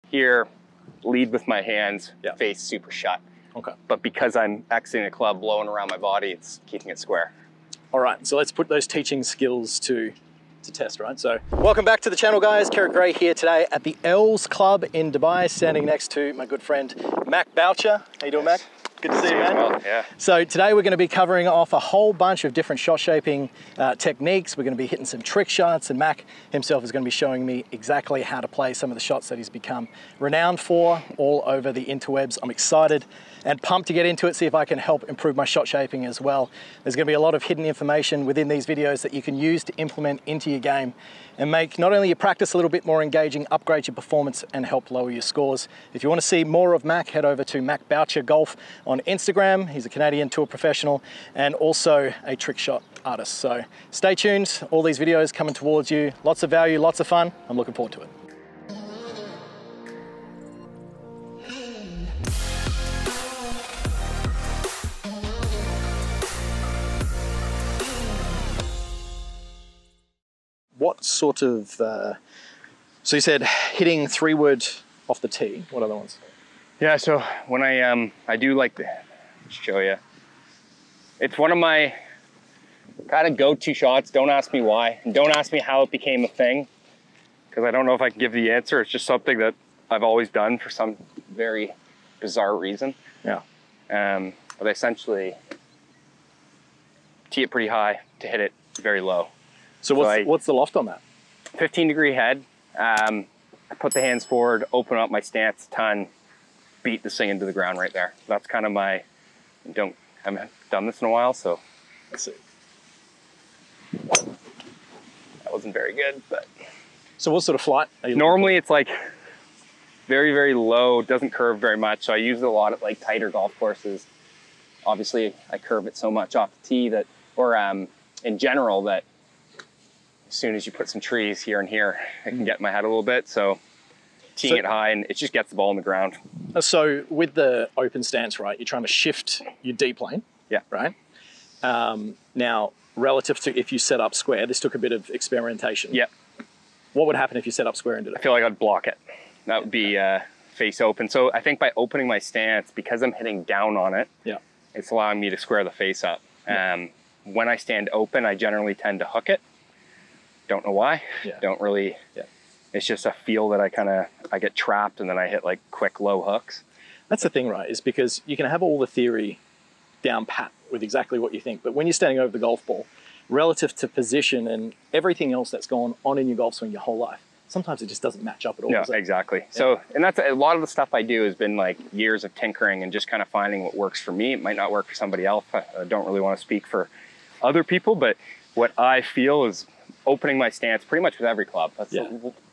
here, lead with my hands, Yeah. face super shut. Okay. But because I'm exiting a club blowing around my body, it's keeping it square. All right, so let's put those teaching skills to test, right? So welcome back to the channel, guys. Kerrod Gray here today at the Els Club in Dubai, standing next to my good friend Mac Boucher. How you doing, Mac? Good to see you, man. Well, yeah. So today we're going to be covering off a whole bunch of different shot shaping techniques. We're going to be hitting some trick shots, and Mac himself is going to be showing me exactly how to play some of the shots that he's become renowned for all over the interwebs. I'm excited and pumped to get into it, see if I can help improve my shot shaping as well. There's going to be a lot of hidden information within these videos that you can use to implement into your game and make not only your practice a little bit more engaging, upgrade your performance and help lower your scores. If you want to see more of Mac, head over to Mac Boucher Golf on Instagram. He's a Canadian tour professional and also a trick shot artist. So stay tuned, all these videos coming towards you. Lots of value, lots of fun. I'm looking forward to it. What sort of, so you said hitting 3-wood off the tee, what other ones? Yeah, so when I do like to show you, it's one of my kind of go-to shots. Don't ask me why, and don't ask me how it became a thing, because I don't know if I can give the answer. It's just something that I've always done for some very bizarre reason. Yeah. But I essentially tee it pretty high to hit it very low. So what's the loft on that? 15-degree head. I put the hands forward, open up my stance a ton, beat this thing into the ground right there. That's kind of my, I haven't done this in a while, so. Let's see. That wasn't very good, but. So what sort of flight are you normally it's like very, very low, doesn't curve very much. So I use it a lot at like tighter golf courses. Obviously I curve it so much off the tee that, or in general, that as soon as you put some trees here and here, I can get in my head a little bit. So teeing it high and it just gets the ball in the ground. So with the open stance, right, you're trying to shift your D plane. Yeah. Right? Now, relative to if you set up square, this took a bit of experimentation. Yeah. What would happen if you set up square and did it? I feel like I'd block it. That would be face open. So I think by opening my stance, because I'm hitting down on it, it's allowing me to square the face up. When I stand open, I generally tend to hook it. Don't know why. Don't really. It's just a feel that I get trapped and then I hit like quick low hooks. That's the thing, right? Is because you can have all the theory down pat with exactly what you think, but when you're standing over the golf ball, relative to position and everything else that's gone on in your golf swing your whole life, sometimes it just doesn't match up at all. Yeah, exactly. So, and that's a lot of the stuff I do has been like years of tinkering and just kind of finding what works for me. It might not work for somebody else. I don't really want to speak for other people, but what I feel is opening my stance pretty much with every club. That's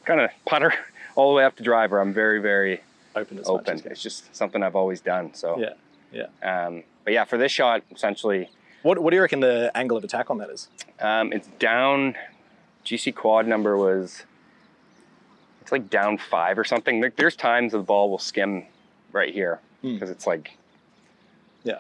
kind of putter all the way up to driver. I'm very, very open. It's just something I've always done. So but yeah, for this shot, essentially. What do you reckon the angle of attack on that is? It's down. GC quad number was. It's like down 5 or something. There's times the ball will skim right here because it's like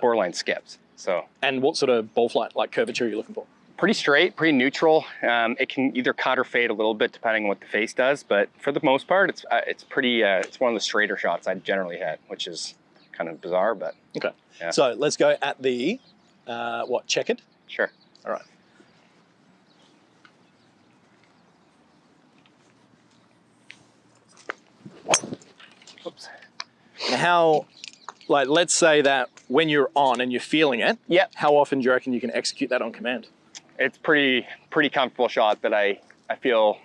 borderline skips. So. And what sort of ball flight, like curvature, are you looking for? Pretty straight, pretty neutral. It can either cut or fade a little bit depending on what the face does, but for the most part, it's pretty. It's one of the straighter shots I generally hit, which is kind of bizarre, but okay. Yeah. So let's go at the what, checkered? Sure. All right. Oops. Now how, like, let's say that when you're on and you're feeling it, how often do you reckon you can execute that on command? It's pretty comfortable shot that I feel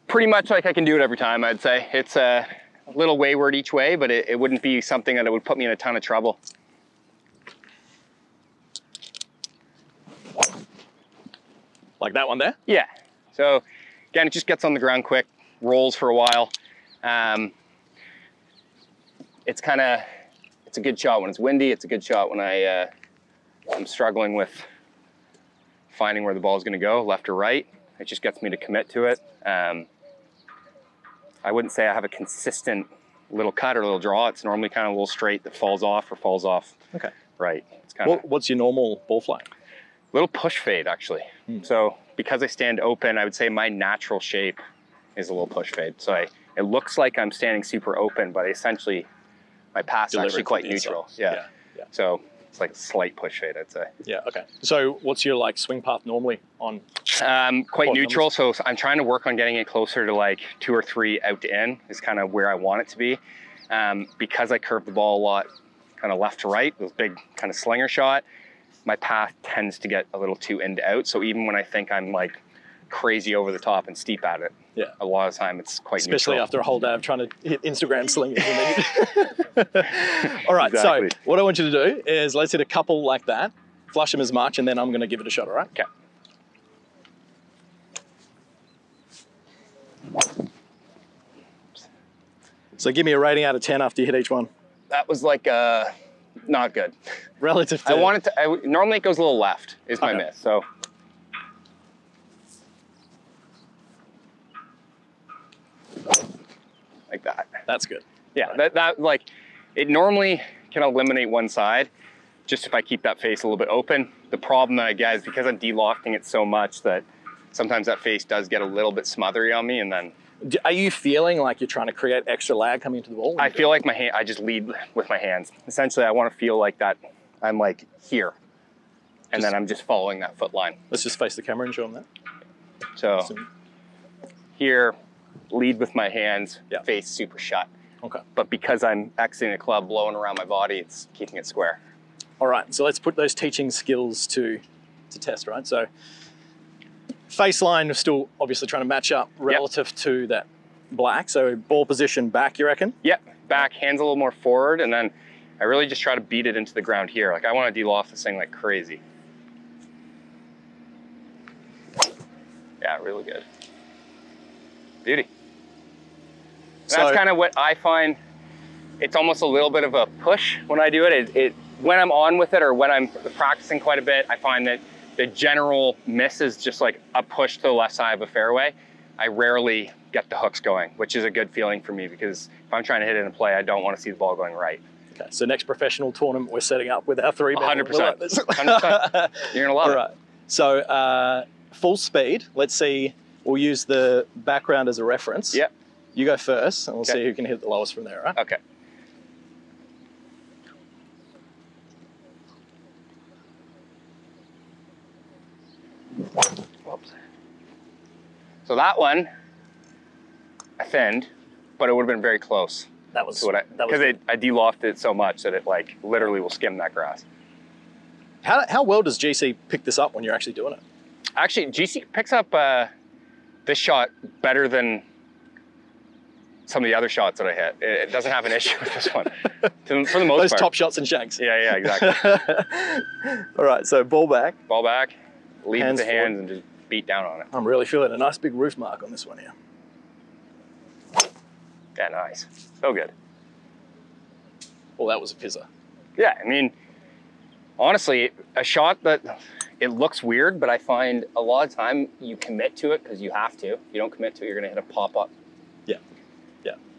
pretty much like I can do it every time, I'd say. It's a little wayward each way, but it wouldn't be something that it would put me in a ton of trouble. Like that one there? Yeah. So again, it just gets on the ground quick, rolls for a while. It's a good shot when it's windy. It's a good shot when I'm struggling with finding where the ball is going to go, left or right. It just gets me to commit to it. I wouldn't say I have a consistent little cut or little draw. It's normally kind of a little straight that falls off or falls off. Okay. Right. It's kind of. What's your normal ball flight? Little push fade, actually. So because I stand open, I would say my natural shape is a little push fade. So I it looks like I'm standing super open, but essentially my path is actually quite neutral. Yeah. So it's like a slight push fade, I'd say. Yeah, okay. So what's your like swing path normally on? Quite neutral. So I'm trying to work on getting it closer to like 2 or 3 out to in is kind of where I want it to be. Because I curve the ball a lot, kind of left to right, those big kind of slinger shot, my path tends to get a little too in to out. So even when I think I'm like crazy over the top and steep at it, a lot of the time it's quite especially neutral. after a whole day of trying to hit Instagram slingers. All right, Exactly. so what I want you to do is let's hit a couple like that, flush them as much, and then I'm going to give it a shot, all right? Okay. So give me a rating out of 10 after you hit each one. That was like not good. Relative to... Normally it goes a little left is my miss, so. Like that. That's good. Yeah, that like, it normally can eliminate one side, just if I keep that face a little bit open. The problem that I get is because I'm de-lofting it so much that sometimes that face does get a little bit smothery on me, and then. Are you feeling like you're trying to create extra lag coming into the ball? I feel like I just lead with my hands. Essentially, I want to feel like that I'm like here, and then I'm just following that foot line. Let's just face the camera and show them that. So here, lead with my hands, face super shut. Okay. But because I'm exiting a club, blowing around my body, it's keeping it square. All right, so let's put those teaching skills to test, right? So face line, we're still obviously trying to match up relative to that black. So ball position back, you reckon? Yep, back, hands a little more forward, and then I really just try to beat it into the ground here. Like I want to de-loft this thing like crazy. Yeah, really good. Beauty. And that's kind of what I find. It's almost a little bit of a push when I do it. When I'm on with it or when I'm practicing quite a bit, I find that the general miss is just like a push to the left side of a fairway. I rarely get the hooks going, which is a good feeling for me because if I'm trying to hit it in a play, I don't want to see the ball going right. Okay, so next professional tournament we're setting up with our 3-man. 100%. 100%. You're gonna love it. All right. So full speed. Let's see. We'll use the background as a reference. Yep. You go first, and we'll see who can hit the lowest from there. Right? Okay. Whoops. So that one, I thinned, but it would have been very close. That was because I de-lofted it so much that it like literally will skim that grass. How well does GC pick this up when you're actually doing it? Actually, GC picks up this shot better than some of the other shots that I hit. It doesn't have an issue with this one, for the most part. Those top shots and shanks. Yeah, exactly. All right, so ball back. Ball back, lead with the hands and just beat down on it. I'm really feeling a nice big roof mark on this one here. Yeah, nice. So good. Well, that was a fizzer. Yeah, I mean, honestly, a shot that it looks weird, but I find a lot of time you commit to it because you have to. If you don't commit to it, you're going to hit a pop-up. Yeah.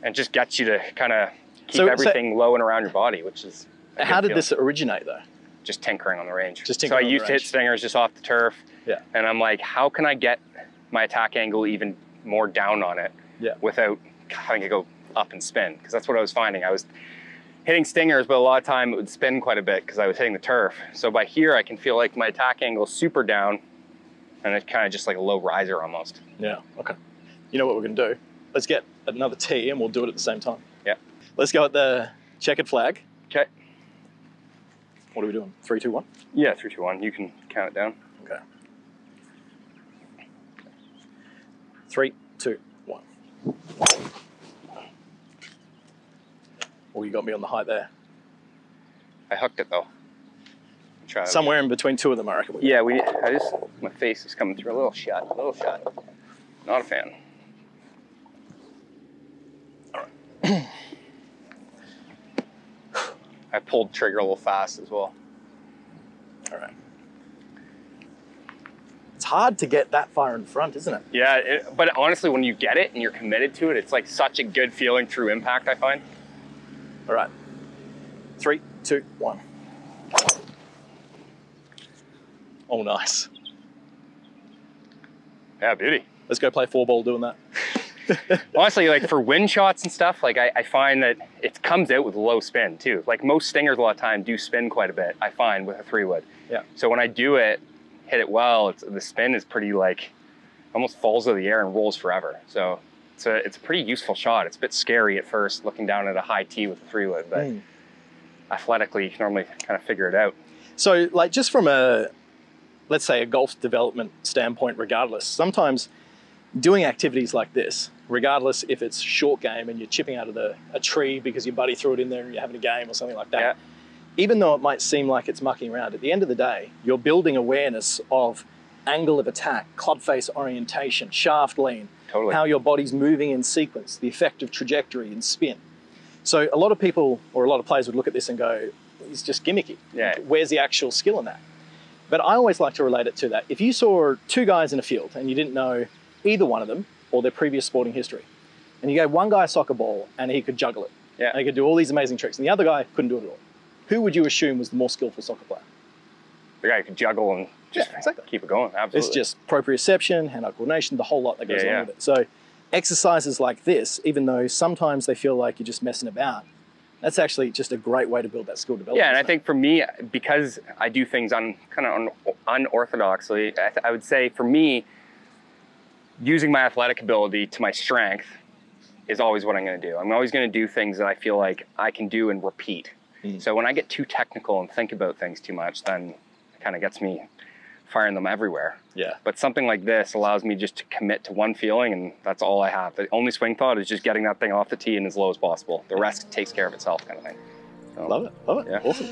And it just gets you to kind of keep everything low and around your body, which is how did this originate, though? Just tinkering on the range. Just tinkering so I used to hit stingers just off the turf. Yeah. And I'm like, how can I get my attack angle even more down on it without having to go up and spin? Because that's what I was finding. I was hitting stingers, but a lot of time it would spin quite a bit because I was hitting the turf. So by here, I can feel like my attack angle is super down and it's kind of just like a low riser almost. Yeah, okay. You know what we're gonna do? Let's get another tee and we'll do it at the same time. Yeah. Let's go at the checkered flag. Okay. What are we doing? 3, 2, 1? Yeah, 3, 2, 1. You can count it down. Okay. 3, 2, 1. Oh, you got me on the height there. I hooked it though. Try somewhere in between two of them, I reckon. Yeah, my face is coming through a little shot. Not a fan. All right. I pulled trigger a little fast as well. All right. It's hard to get that far in front, isn't it? Yeah, but honestly, when you get it and you're committed to it, it's like such a good feeling through impact, I find. All right. 3, 2, 1. Oh, nice. Yeah, beauty. Let's go play 4-ball doing that. honestly, like for wind shots and stuff, like I find that it comes out with low spin too. Like most stingers a lot of time do spin quite a bit, I find, with a 3-wood. Yeah. So when I do it, hit it well, the spin is pretty like, almost falls out of the air and rolls forever. So it's a pretty useful shot. It's a bit scary at first, looking down at a high tee with a 3-wood, but athletically, you can normally kind of figure it out. So like just from a, let's say a golf development standpoint, regardless, sometimes doing activities like this, regardless if it's short game and you're chipping out of a tree because your buddy threw it in there and you're having a game or something like that, even though it might seem like it's mucking around, at the end of the day, you're building awareness of angle of attack, club face orientation, shaft lean, how your body's moving in sequence, the effect of trajectory and spin. So a lot of people or a lot of players would look at this and go, it's just gimmicky. Yeah. Where's the actual skill in that? But I always like to relate it to that. If you saw 2 guys in a field and you didn't know either one of them or their previous sporting history, and you gave one guy a soccer ball and he could juggle it, and he could do all these amazing tricks, and the other guy couldn't do it at all, who would you assume was the more skillful soccer player? The guy who could juggle and just keep it going, absolutely. It's just proprioception, hand-eye coordination, the whole lot that goes along with it. So exercises like this, even though sometimes they feel like you're just messing about, that's actually just a great way to build that skill development. Yeah, and I think for me, because I do things kind of unorthodoxly, I would say for me, using my athletic ability to my strength is always what I'm going to do. I'm always going to do things that I feel like I can do and repeat. So when I get too technical and think about things too much, then it kind of gets me firing them everywhere. Yeah. But something like this allows me just to commit to one feeling, and that's all I have. The only swing thought is just getting that thing off the tee and as low as possible. The rest takes care of itself, kind of thing. So, love it. Yeah. Awesome.